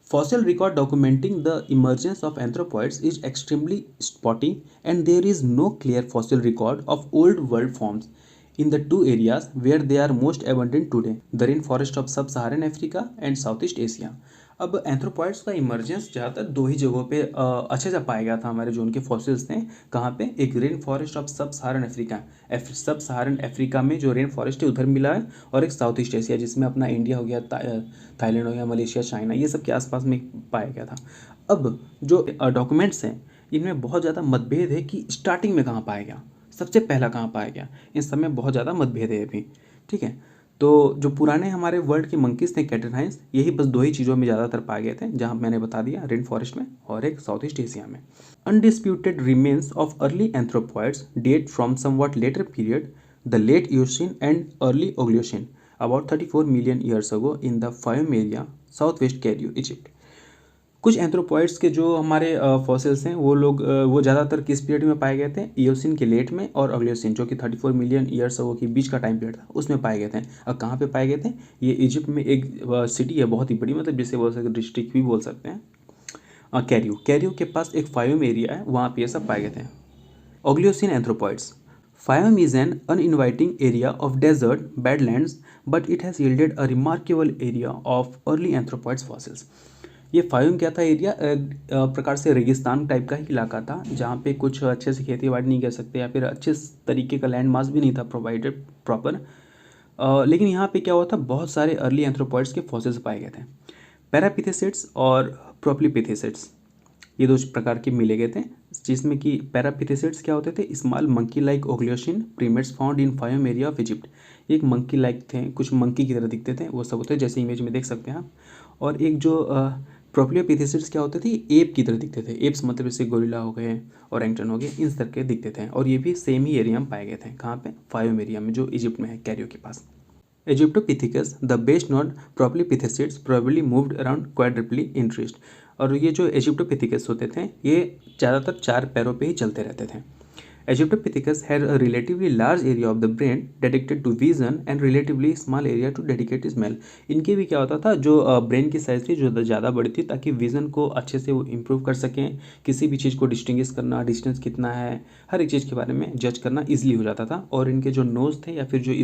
Fossil record documenting the emergence of anthropoids is extremely spotty, and there is no clear fossil record of old world forms in the two areas where they are most abundant today, the rainforest of sub-Saharan Africa and Southeast Asia. अब एंथ्रोपॉइड्स का इमर्जेंस ज़्यादातर दो ही जगहों पे अच्छे से पाया गया था हमारे जो उनके फॉसिल्स थे। कहाँ पे, एक रेन फॉरेस्ट ऑफ सब सहारन अफ्रीका, सब सहारन अफ्रीका में जो रेन फॉरेस्ट है उधर मिला है, और एक साउथ ईस्ट एशिया जिसमें अपना इंडिया हो गया, थाईलैंड हो गया, मलेशिया, चाइना, ये सब के आसपास में पाया गया था। अब जो डॉक्यूमेंट्स हैं इनमें बहुत ज़्यादा मतभेद है कि स्टार्टिंग में कहाँ पाया गया, सबसे पहला कहाँ पाया गया, इन सब में बहुत ज़्यादा मतभेद है अभी। ठीक है, तो जो पुराने हमारे वर्ल्ड के मंकीज थे कैटरहाइंस, यही बस दो ही चीज़ों में ज़्यादातर पाए गए थे, जहाँ मैंने बता दिया, रेन फॉरेस्ट में और एक साउथ ईस्ट एशिया में। Undisputed remains of early anthropoids date from somewhat later period, the late Eocene and early Oligocene, about 34 million years ago in the Fayum area southwest Cairo, Egypt. कुछ एंथ्रोपॉइड्स के जो हमारे फॉसिल्स हैं वो ज़्यादातर किस पीरियड में पाए गए थे, ईओसिन के लेट में और ओग्लियोसिन जो कि 34 मिलियन ईयर्स अगो के बीच का टाइम पीरियड था, उसमें पाए गए थे। अब कहाँ पे पाए गए थे, ये इजिप्ट में एक सिटी है बहुत ही बड़ी, मतलब जिसे बोल सकते, डिस्ट्रिक्ट भी बोल सकते हैं, कैरियो के पास एक फायोम एरिया है, वहाँ पे ये सब पाए गए थे। ओग्लियोसिन anthropoids. Fayoum is an uninviting area of desert badlands, but it has yielded a remarkable area of early anthropoids fossils. ये फायूम क्या था एरिया, प्रकार से रेगिस्तान टाइप का ही इलाका था, जहाँ पे कुछ अच्छे से खेती बाड़ी नहीं कर सकते या फिर अच्छे तरीके का लैंड मास भी नहीं था प्रोवाइडेड प्रॉपर। लेकिन यहाँ पे क्या हुआ था, बहुत सारे अर्ली एंथ्रोपॉइड्स के फॉसिल्स पाए गए थे। पैरापिथेसिड्स और प्रोप्लीपिथेसिड्स, ये दो प्रकार के मिले गए थे, जिसमें कि पैरापिथेसिड्स क्या होते थे, small monkey like Oligocene primates found in Fayum area of Egypt. एक मंकी लाइक थे, कुछ मंकी की तरह दिखते थे, वो सब होते जैसे इमेज में देख सकते हैं आप। और एक जो प्रोप्लियोपिथेसिड्स क्या होते थे, एप की तरह दिखते थे, एप्स मतलब जैसे गोरिल्ला हो गए और एंगटन हो गए, इन तरह के दिखते थे, और ये भी सेम ही एरिया में पाए गए थे। कहाँ पे, फायोम एरिया में जो इजिप्ट में है, कैरियो के पास। Egyptopithecus, the best known Proplypithecids, probably moved around quadrupedally in wrist. और ये जो एजिप्टोपिथिकस होते थे ये ज़्यादातर चार पैरों पे ही चलते रहते थे। Egyptopithecus had a relatively large area of the brain dedicated to vision and relatively small area to dedicate smell. इनके भी क्या होता था, जो ब्रेन की साइज़ थी जो ज़्यादा बड़ी थी, ताकि विज़न को अच्छे से वो इम्प्रूव कर सकें, किसी भी चीज़ को डिस्टिंग्विश करना, डिस्टेंस कितना है, हर एक चीज़ के बारे में जज करना ईजिली हो जाता था। और इनके जो नोज़ थे या फिर जो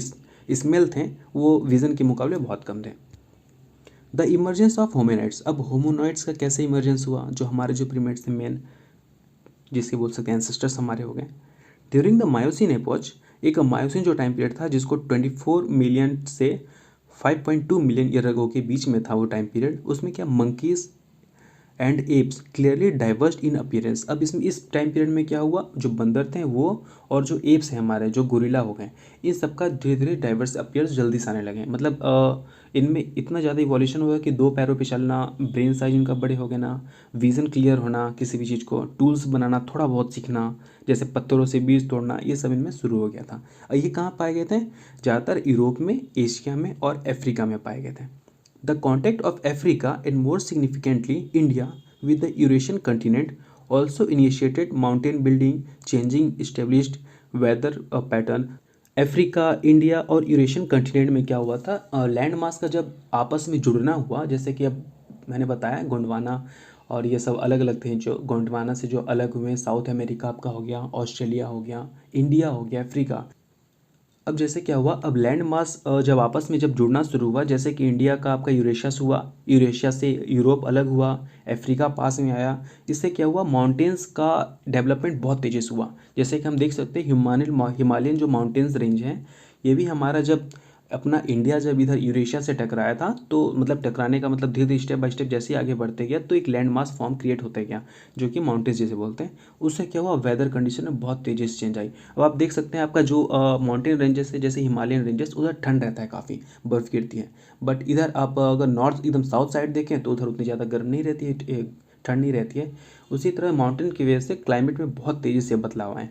स्मेल थे वो विज़न के मुकाबले बहुत कम थे। द इमरजेंस ऑफ होमिनाइड्स, अब होमोनॉइड्स का कैसे इमरजेंस हुआ, जो हमारे जो प्रीमेट्स थे मेन, जिसके बोल सकते हैं एंसेस्टर्स हमारे हो गए। ड्यूरिंग द मायोसिन एपोच, एक मायोसिन जो टाइम पीरियड था जिसको 24 मिलियन से 5.2 मिलियन ईयर अगो के बीच में था वो टाइम पीरियड, उसमें क्या monkeys and apps clearly divorced in appearance. अब इसमें इस टाइम पीरियड में क्या हुआ, जो बंदर थे वो और जो एप्स हैं हमारे जो गोरिल्ला हो गए, इन सबका धीरे धीरे डाइवर्स अपीयर्स जल्दी से आने लगे। मतलब इनमें इतना ज़्यादा इवोल्यूशन हुआ कि 2 पैरों पे चलना, ब्रेन साइज इनका बड़े हो गए ना, विज़न क्लियर होना, किसी भी चीज़ को टूल्स बनाना थोड़ा बहुत सीखना, जैसे पत्थरों से बीज तोड़ना, ये सब इनमें शुरू हो गया था। और ये कहाँ पाए गए थे, ज़्यादातर यूरोप में, एशिया में और अफ्रीका में पाए गए थे। The contact of Africa and more significantly India with the Eurasian continent also initiated mountain building, changing established weather pattern। Africa, India और यूरेशियन कंटिनेंट में क्या हुआ था, लैंड मास का जब आपस में जुड़ना हुआ, जैसे कि अब मैंने बताया गोंडवाना और ये सब अलग अलग थे, जो गोंडवाना से जो अलग हुए, साउथ अमेरिका आपका हो गया, ऑस्ट्रेलिया हो गया, इंडिया हो गया, अफ्रीका। अब जैसे क्या हुआ, अब लैंड मास जब आपस में जब जुड़ना शुरू हुआ, जैसे कि इंडिया का आपका यूरेशिया से हुआ, यूरेशिया से यूरोप अलग हुआ, अफ्रीका पास में आया, इससे क्या हुआ, माउंटेन्स का डेवलपमेंट बहुत तेज़ी से हुआ। जैसे कि हम देख सकते हैं हिमालयन जो माउंटेन्स रेंज हैं, ये भी हमारा जब अपना इंडिया जब इधर यूरेशिया से टकराया था, तो मतलब टकराने का मतलब धीरे धीरे स्टेप बाय स्टेप जैसे आगे बढ़ते गया तो एक लैंड मास फॉर्म क्रिएट होते गया, जो कि माउंटेन्स जैसे बोलते हैं। उससे क्या हुआ, वेदर कंडीशन में बहुत तेज़ी से चेंज आई। अब आप देख सकते हैं आपका जो माउंटेन रेंजेस है, जैसे हिमालयन रेंजेस, उधर ठंड रहता है, काफ़ी बर्फ़ गिरती है। बट इधर आप अगर नॉर्थ एकदम साउथ साइड देखें तो उधर उतनी ज़्यादा गर्म नहीं रहती है, ठंड नहीं रहती है। उसी तरह माउंटेन की वजह से क्लाइमेट में बहुत तेज़ी से बदलाव आए।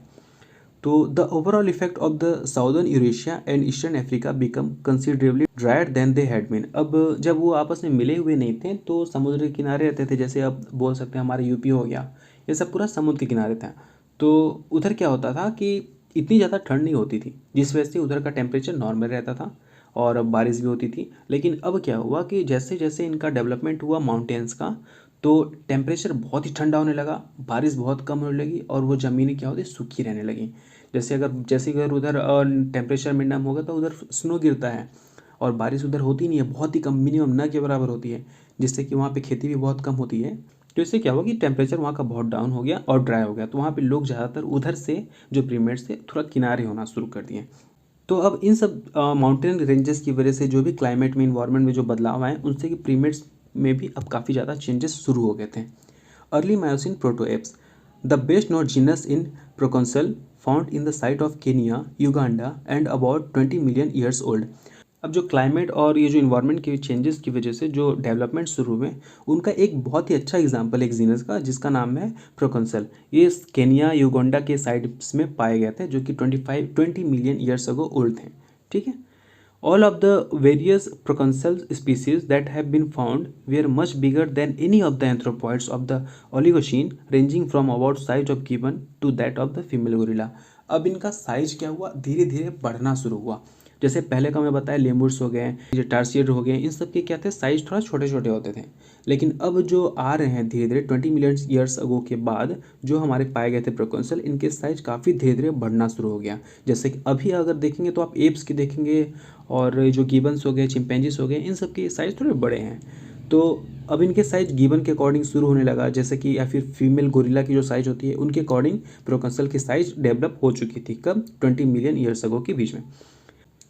तो the overall effect of the southern Eurasia and eastern Africa become considerably drier than they had been. अब जब वो आपस में मिले हुए नहीं थे तो समुद्र के किनारे रहते थे, जैसे अब बोल सकते हैं हमारे यूपी हो गया, ये सब पूरा समुद्र के किनारे था। तो उधर क्या होता था कि इतनी ज़्यादा ठंड नहीं होती थी, जिस वजह से उधर का टेम्परेचर नॉर्मल रहता था और बारिश भी होती थी। लेकिन अब क्या हुआ कि जैसे जैसे इनका डेवलपमेंट हुआ माउंटेन्स का, तो टेम्परेचर बहुत ही ठंडा होने लगा, बारिश बहुत कम होने लगी और वो ज़मीनें क्या होती, सूखी रहने लगी। जैसे अगर उधर टेम्परेचर मिनिमम होगा तो उधर स्नो गिरता है और बारिश उधर होती नहीं है, बहुत ही कम, मिनिमम न के बराबर होती है, जिससे कि वहाँ पे खेती भी बहुत कम होती है। तो इससे क्या हुआ कि टेम्परेचर वहाँ का बहुत डाउन हो गया और ड्राई हो गया, तो वहाँ पे लोग ज़्यादातर उधर से जो प्रीमेट्स थे थोड़ा किनारे होना शुरू कर दिए। तो अब इन सब माउंटेन रेंजेस की वजह से जो भी क्लाइमेट में, इन्वायरमेंट में जो बदलाव आए, उनसे कि प्रीमेट्स में भी अब काफ़ी ज़्यादा चेंजेस शुरू हो गए थे। Early Miocene protoapes, the best known genus in Proconsul, found in the site of Kenya, Uganda and about 20 million years old. अब जो क्लाइमेट और ये जो इन्वायरमेंट के चेंजेस की वजह से जो डेवलपमेंट शुरू हुए, उनका एक बहुत ही अच्छा एग्जांपल एक जीनस का, जिसका नाम है प्रोकॉन्सल। ये केनिया, युगांडा के साइड्स में पाए गए थे, जो कि 20 मिलियन ईयर्स अगो ओल्ड थे। ठीक है। All of the various proconsul species that have been found were much bigger than any of the anthropoids of the Oligocene, ranging from about size of gibbon to that of the female gorilla। अब इनका साइज क्या हुआ, धीरे धीरे बढ़ना शुरू हुआ। जैसे पहले का मैं बताया, लेमूर्स हो गए, जो टार्सियर हो गए, इन सब के क्या थे, साइज थोड़ा छोटे छोटे होते थे। लेकिन अब जो आ रहे हैं धीरे धीरे 20 मिलियन ईयर्स अगो के बाद जो हमारे पाए गए थे प्रोकॉन्सल, इनके साइज काफ़ी धीरे धीरे बढ़ना शुरू हो गया। जैसे कि अभी अगर देखेंगे तो आप एप्स की देखेंगे, और जो गिबन्स हो गए, चिंपैंजीज हो गए, इन सब के साइज़ थोड़े बड़े हैं। तो अब इनके साइज गिबन के अकॉर्डिंग शुरू होने लगा, जैसे कि या फिर फीमेल गोरिल्ला की जो साइज होती है उनके अकॉर्डिंग प्रोकॉन्सल की साइज डेवलप हो चुकी थी, कब, 20 मिलियन ईयर्स अगो के बीच में।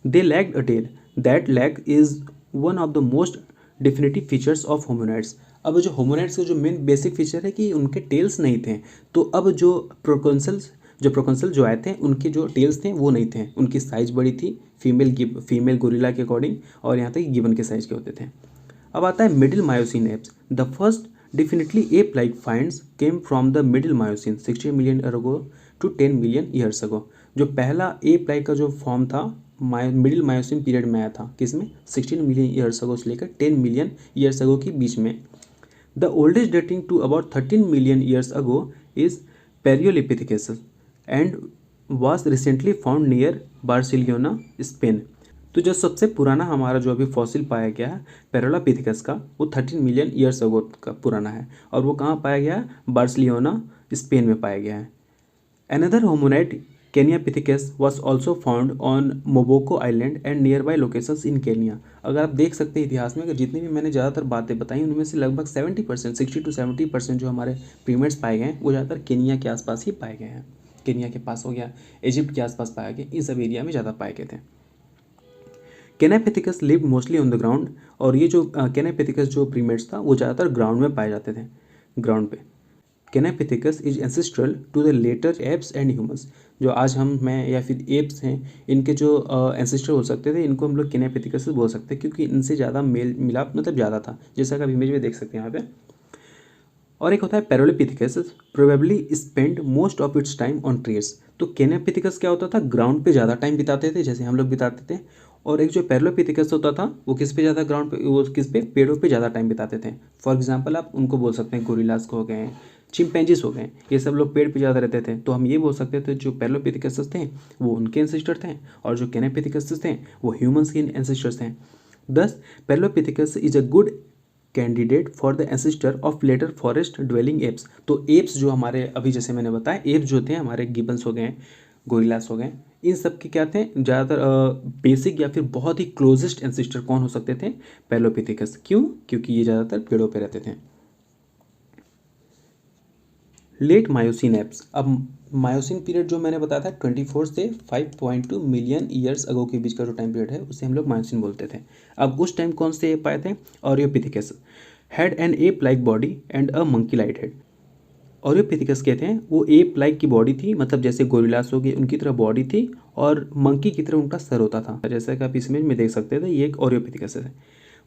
They lacked a tail, that lack is one of the most definitive features of hominoids. अब जो होमोनाइड्स का जो मेन बेसिक फीचर है कि उनके टेल्स नहीं थे, तो अब जो प्रोकॉन्सल जो आए थे उनके जो टेल्स थे वो नहीं थे, उनकी साइज़ बड़ी थी फीमेल गोरिल्ला के अकॉर्डिंग, और यहाँ तक गिबन के साइज़ के होते थे। अब आता है middle Miocene apes. The first definitely ape like finds came from the middle Miocene 60 million ago to 10 million years ago. जो पहला एप लाइक का जो फॉर्म था मिडिल मायोसिन पीरियड में आया था, किसमें, 16 मिलियन ईयर्स अगो से लेकर 10 मिलियन ईयर्स अगो के बीच में। The oldest dating to about 13 million years ago is Pierolapithecus and was recently found near Barcelona, Spain. तो जो सबसे पुराना हमारा जो अभी फॉसिल पाया गया है पेरोलापिथिकस का, वो 13 मिलियन ईयर्स अगो का पुराना है, और वो कहाँ पाया गया है, बार्सिलोना, स्पेन में पाया गया है। Another hominoid Kenyapithecus was also found on Maboko island and nearby locations in Kenya. अगर आप देख सकते हैं इतिहास में, अगर जितनी भी मैंने ज़्यादातर बातें बताई उनमें से लगभग 70%, 60 to 70% जो हमारे प्रीमेट्स पाए गए हैं वो ज़्यादातर केनिया के आसपास ही पाए गए हैं। केनिया के पास हो गया, इजिप्ट के आसपास पाया गया, इन सब एरिया में ज़्यादा पाए गए थे। Kenyapithecus live mostly on the ground, और ये जो केनापिथिकस जो प्रीमेट्स था वो ज़्यादातर ग्राउंड में पाए जाते थे, ग्राउंड पे। Kenyapithecus is ancestral to the later apes and humans. जो आज हम मैं या फिर एप्स हैं, इनके जो एंसेस्टर हो सकते थे, इनको हम लोग केनापिथिकस बोल सकते हैं, क्योंकि इनसे ज़्यादा मेल मिलाप मतलब ज़्यादा था, जैसा कि आप इमेज में देख सकते हैं यहाँ पे। और एक होता है Pierolapithecus, probably spend most of its time on trees. तो केनापिथिकस क्या होता था, ग्राउंड पे ज़्यादा टाइम बिताते थे, जैसे हम लोग बिताते थे। और एक जो पैरोलिपिथिकस होता था वो किस पे ज़्यादा ग्राउंड पे, वो किस पे, पेड़ों पे ज़्यादा टाइम बिताते थे। फॉर एग्जांपल आप उनको बोल सकते हैं गोरिल्लास को हो गए, चिंपैंजीज हो गए, ये सब लोग पेड़ पे ज़्यादा रहते थे। तो हम ये बोल सकते थे जो पैरोलिपिथिकस थे वो उनके एंसेस्टर थे, और जो केनापिथिकस थे वो ह्यूमंस के एंसेस्टर्स थे। Thus Pierolapithecus is a good candidate for the ancestor of later forest dwelling apes. तो एप्स जो हमारे अभी जैसे मैंने बताया, एप्स जो थे हमारे गिबन्स हो गए, गोरिल्लास हो गए, इन सब के क्या थे ज़्यादातर बेसिक या फिर बहुत ही क्लोजेस्ट एंसेस्टर कौन हो सकते थे, पैलोपिथिकस। क्यों? क्योंकि ये ज़्यादातर पेड़ों पे रहते थे। Late Miocene apes. अब मायोसिन पीरियड जो मैंने बताया था 24 से 5.2 मिलियन ईयर्स अगो के बीच का जो टाइम पीरियड है उसे हम लोग मायोसिन बोलते थे। अब उस टाइम कौन से एप आए थे, Oreopithecus had an ape like body and a monkey like head. Oreopithecus कहते हैं वो एप लाइक की बॉडी थी, मतलब जैसे गोरिल्लास हो गए उनकी तरह बॉडी थी, और मंकी की तरह उनका सर होता था, जैसा कि आप इस इमेज में देख सकते थे। ये एक ऑरियोपिथिकस है।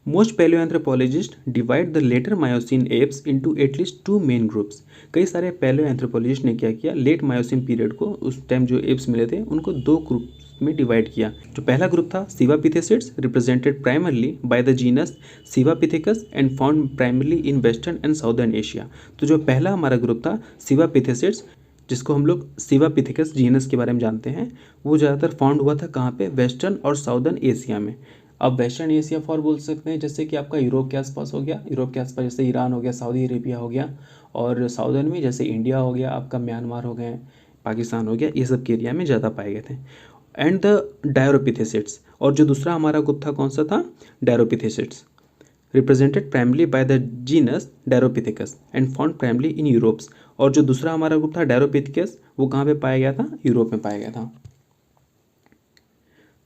Most paleoanthropologist divide the later Miocene apes into at least 2 main groups. कई सारे पैलियोएंथ्रोपोलॉजिस्ट ने क्या किया, लेट मायोसिन पीरियड को, उस टाइम जो एप्स मिले थे उनको 2 ग्रुप में डिवाइड किया। जो पहला ग्रुप था sivapithecids, represented primarily by the genus Sivapithecus and found primarily in western and southern Asia. तो जो पहला हमारा ग्रुप था सिवापिथेसिड्स, जिसको हम लोग सिवापिथेकस जीनस के बारे में जानते हैं, वो ज़्यादातर फाउंड हुआ था कहाँ पे, वेस्टर्न और साउदर्न एशिया में। अब वेस्टर्न एशिया फॉर बोल सकते हैं जैसे कि आपका यूरोप के आसपास हो गया, यूरोप के आसपास जैसे ईरान हो गया, सऊदी अरेबिया हो गया, और साउदर्न में जैसे इंडिया हो गया, आपका म्यांमार हो गए, पाकिस्तान हो गया, ये सब के एरिया में ज़्यादा पाए गए थे। एंड द डायरोपिथेसिड्स, और जो दूसरा हमारा ग्रुप था कौन सा था, dryopithecids, represented primarily by the genus Dryopithecus and found primarily in Europes. और जो दूसरा हमारा ग्रुप था डायरोपिथेकस, वो कहाँ पे पाया गया था, यूरोप में पाया गया था।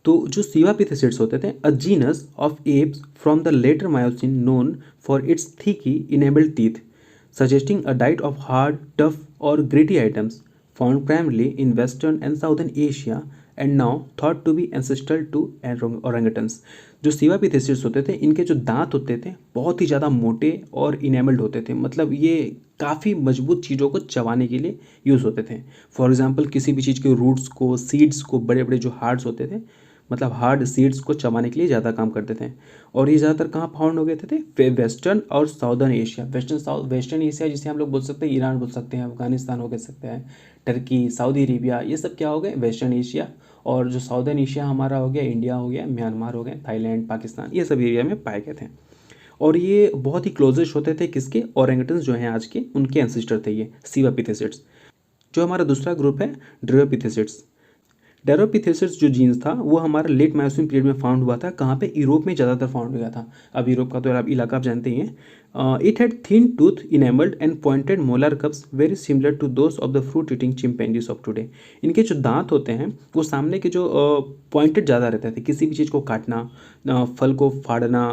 तो जो सिवापिथेसिड्स होते थे, a genus of apes from the later Miocene known for its thickly enamelled teeth, suggesting a diet of hard, tough or gritty items found primarily in western and southern Asia and now thought to be ancestral to orangutans। जो सिवापिथेसिड्स होते थे इनके जो दांत होते थे बहुत ही ज़्यादा मोटे और इनेमल्ड होते थे, मतलब ये काफ़ी मजबूत चीज़ों को चबाने के लिए यूज़ होते थे। फॉर एग्जांपल किसी भी चीज़ के रूट्स को, सीड्स को, बड़े बड़े जो हार्ड्स होते थे, मतलब हार्ड सीड्स को चबाने के लिए ज़्यादा काम करते थे। और ये ज़्यादातर कहाँ फाउंड हो गए थे, वेस्टर्न और साउदर्न एशिया। वेस्टर्न एशिया जिसे हम लोग बोल सकते हैं ईरान बोल सकते हैं, अफगानिस्तान हो सकता है, टर्की, सऊदी अरेबिया, ये सब क्या हो गए, वेस्टर्न एशिया। और जो साउदर्न एशिया हमारा हो गया, इंडिया हो गया, म्यांमार हो गया, थाईलैंड, पाकिस्तान, ये सब एरिया में पाए गए थे। और ये बहुत ही क्लोजेस्ट होते थे किसके, ओरेंगटन्स जो हैं आज के, उनके एंसेस्टर थे ये सिवापिथेसिड्स। जो हमारा दूसरा ग्रुप है ड्रियोपिथेसिड्स। डेरोपिथेसिस जो जीन्स था वो हमारा लेट मायोसिन पीरियड में फाउंड हुआ था, कहाँ पे, यूरोप में ज़्यादातर फाउंड हुआ था। अब यूरोप का तो आप इलाका आप जानते ही हैं। It had thin tooth enamelled and pointed molar cusps very similar to those of the fruit eating chimpanzees of today. इनके जो दांत होते हैं वो सामने के जो पॉइंटेड ज़्यादा रहते थे, किसी भी चीज़ को काटना, फल को फाड़ना,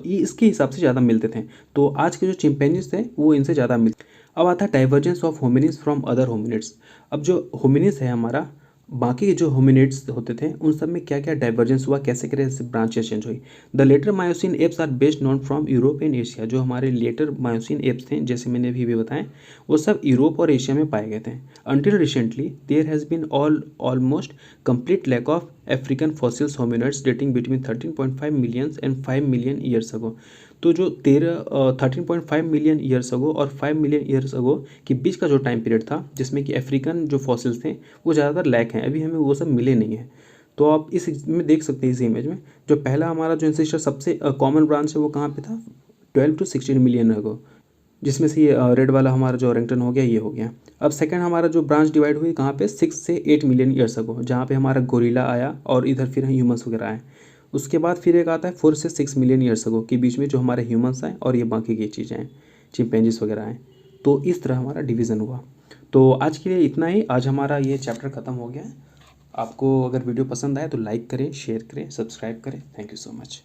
ये इसके हिसाब से ज़्यादा मिलते थे। तो आज के जो चिंपैंजीज थे वो इनसे ज़्यादा मिलते। अब आता है divergence of hominids from other hominids. अब जो होमिनिड्स है हमारा, बाकी के जो होमिनिड्स होते थे उन सब में क्या क्या डाइवर्जेंस हुआ, कैसे कैसे ब्रांचेस चेंज हुई। The later Miocene apes are best known from Europe and Asia. जो हमारे लेटर मायोसिन एप्स थे जैसे मैंने अभी भी बताए, वो सब यूरोप और एशिया में पाए गए थे। Until recently there has been almost complete lack of African fossils hominids dating between 13.5 million and 5 million years ago. तो जो 13.5 मिलियन ईयर्स अगो और 5 मिलियन ईयर्स अगो के बीच का जो टाइम पीरियड था जिसमें कि अफ्रीकन जो फॉसिल्स थे वो ज़्यादातर लैक हैं, अभी हमें वो सब मिले नहीं हैं। तो आप इस में देख सकते हैं, इस इमेज में जो पहला हमारा जो एंसेस्टर सबसे कॉमन ब्रांच है वो कहाँ पे था, 12 to 16 मिलियन अगो, जिसमें से ये रेड वाला हमारा जो ओरेंगटन हो गया ये हो गया। अब सेकंड हमारा जो ब्रांच डिवाइड हुई कहाँ पे 6 से 8 मिलियन ईयर्स अगो, जहाँ पे हमारा गोरिल्ला आया और इधर फिर ह्यूमंस वगैरह आए। उसके बाद फिर एक आता है 4 से 6 मिलियन ईयर्स अगो के बीच में जो हमारे ह्यूमंस आए और ये बाकी की चीज़ें हैं, चिंपैंजीज वगैरह आए। तो इस तरह हमारा डिवीज़न हुआ। तो आज के लिए इतना ही, आज हमारा ये चैप्टर ख़त्म हो गया है। आपको अगर वीडियो पसंद आए तो लाइक करें, शेयर करें, सब्सक्राइब करें। Thank you so much.